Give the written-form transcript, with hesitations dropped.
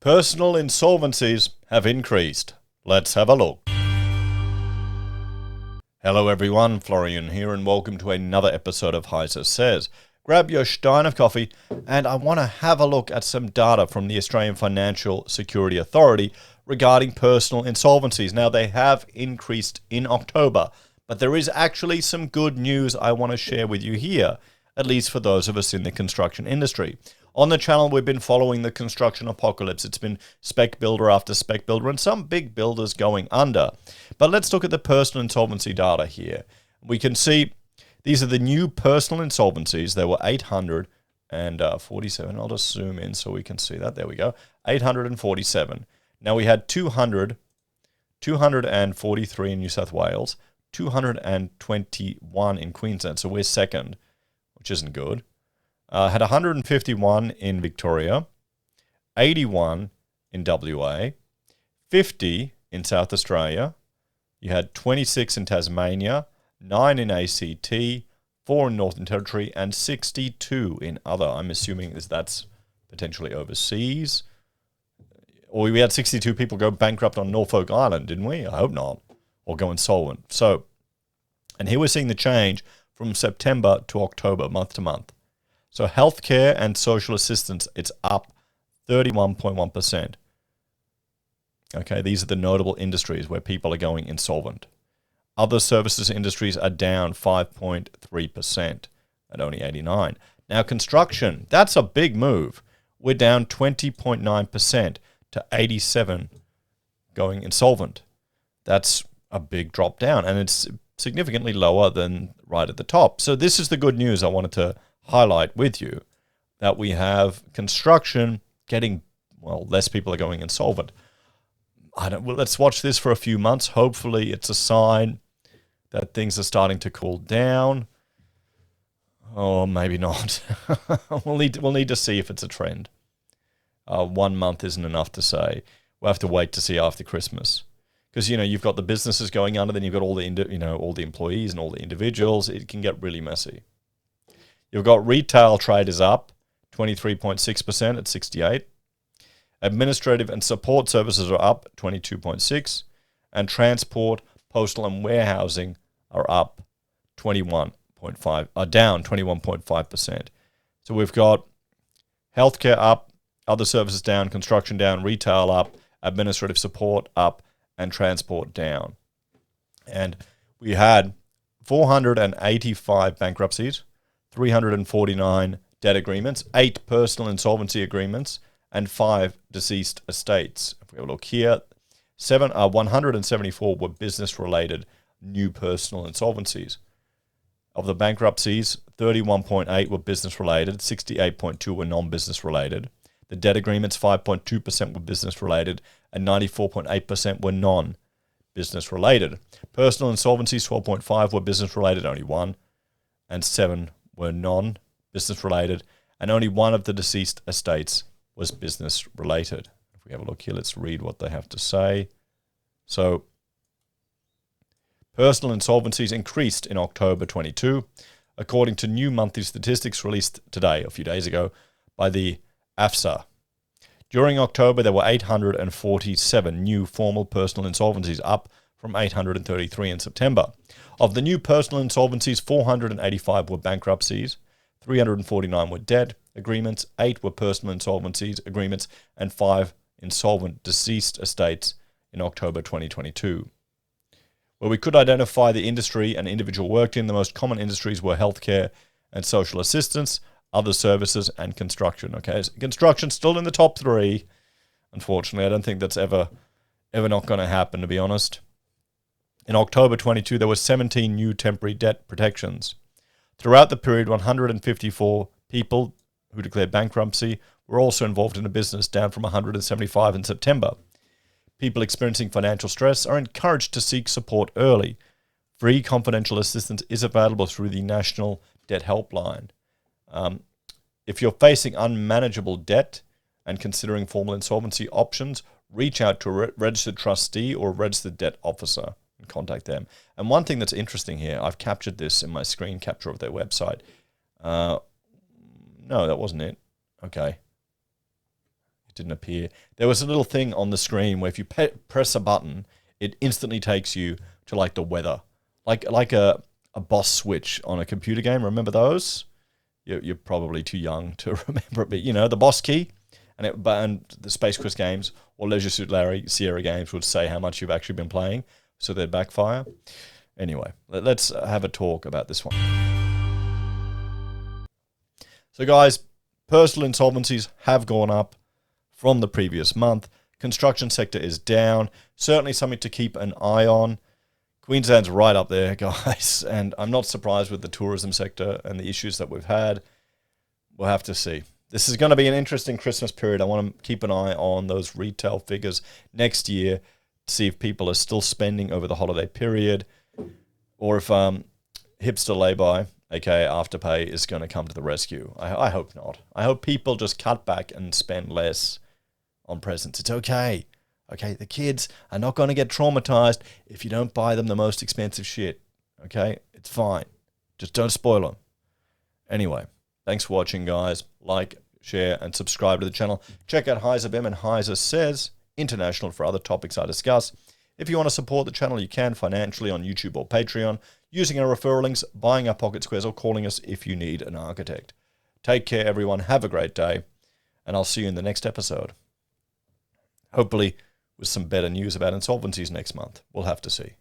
Personal insolvencies have increased. Let's have a look. Hello everyone, Florian here and welcome to another episode of HeiseSays. Grab your stein of coffee and I want to have a look at some data from the Australian Financial Security Authority regarding personal insolvencies. Now they have increased in October, but there is actually some good news I want to share with you here, at least for those of us in the construction industry. On the channel, we've been following the construction apocalypse. It's been spec builder after spec builder and some big builders going under. But let's look at the personal insolvency data here. We can see these are the new personal insolvencies. There were 847. I'll just zoom in so we can see that. There we go. 847. Now we had 243 in New South Wales, 221 in Queensland. So we're second, which isn't good. Had 151 in Victoria, 81 in WA, 50 in South Australia. You had 26 in Tasmania, 9 in ACT, 4 in Northern Territory, and 62 in other. I'm assuming that's potentially overseas. Or we had 62 people go bankrupt on Norfolk Island, didn't we? I hope not. Or go insolvent. So, and here we're seeing the change from September to October, month to month. So healthcare and social assistance, it's up 31.1%. Okay, these are the notable industries where people are going insolvent. Other services industries are down 5.3% at only 89. Now construction, that's a big move. We're down 20.9% to 87 going insolvent. That's a big drop down and it's significantly lower than right at the top. So this is the good news I wanted to highlight with you, that we have construction getting, well, less people are going insolvent. Let's watch this for a few months. Hopefully it's a sign that things are starting to cool down. Or maybe not. We'll need to see if it's a trend. 1 month isn't enough to say. We'll have to wait to see after Christmas. Because, you've got the businesses going under, then you've got all the, all the employees and all the individuals. It can get really messy. You've got retail traders up 23.6% at 68. Administrative and support services are up 22.6%. And transport, postal and warehousing are up 21.5%, are down 21.5%. So we've got healthcare up, other services down, construction down, retail up, administrative support up, and transport down. And we had 485 bankruptcies, 349 debt agreements, 8 personal insolvency agreements, and 5 deceased estates. If we have a look here, 174 were business-related new personal insolvencies. Of the bankruptcies, 31.8 were business-related, 68.2 were non-business-related. The debt agreements, 5.2% were business-related, and 94.8% were non-business-related. Personal insolvencies, 12.5 were business-related, only 1, and 7 were non-business related, and only 1 of the deceased estates was business related. If we have a look here, let's read what they have to say. So, personal insolvencies increased in October 22, according to new monthly statistics released today, a few days ago, by the AFSA. During October, there were 847 new formal personal insolvencies, up from 833 in September. Of the new personal insolvencies, 485 were bankruptcies, 349 were debt agreements, 8 were personal insolvencies agreements, and 5 insolvent deceased estates in October 2022. Where we could identify the industry an individual worked in, the most common industries were healthcare and social assistance, other services, and construction. Okay, so construction still in the top 3. Unfortunately, I don't think that's ever not going to happen, to be honest. In October 22, there were 17 new temporary debt protections. Throughout the period, 154 people who declared bankruptcy were also involved in a business, down from 175 in September. People experiencing financial stress are encouraged to seek support early. Free confidential assistance is available through the National Debt Helpline. If you're facing unmanageable debt and considering formal insolvency options, reach out to a registered trustee or a registered debt officer and contact them. And one thing that's interesting here, I've captured this in my screen capture of their website. No, that wasn't it. Okay. didn't appear. There was a little thing on the screen where if you press a button, it instantly takes you to like the weather, like a boss switch on a computer game. Remember those? You're probably too young to remember it, but you know, the boss key, and the Space Quest games or Leisure Suit Larry, Sierra games would say how much you've actually been playing, so they'd backfire. Anyway, let's have a talk about this one. So guys, personal insolvencies have gone up from the previous month. Construction sector is down. Certainly something to keep an eye on. Queensland's right up there, guys, and I'm not surprised with the tourism sector and the issues that we've had. We'll have to see. This is going to be an interesting Christmas period. I want to keep an eye on those retail figures next year to see if people are still spending over the holiday period, or if hipster lay-by, aka Afterpay, is going to come to the rescue. I hope not. I hope people just cut back and spend less on presents. It's okay. Okay, the kids are not going to get traumatized if you don't buy them the most expensive shit. Okay, it's fine. Just don't spoil them. Anyway, thanks for watching, guys. Like, share, and subscribe to the channel. Check out HeiseBim and HeiseSays International for other topics I discuss. If you want to support the channel, you can financially on YouTube or Patreon, using our referral links, buying our pocket squares, or calling us if you need an architect. Take care, everyone. Have a great day, and I'll see you in the next episode. Hopefully with some better news about insolvencies next month. We'll have to see.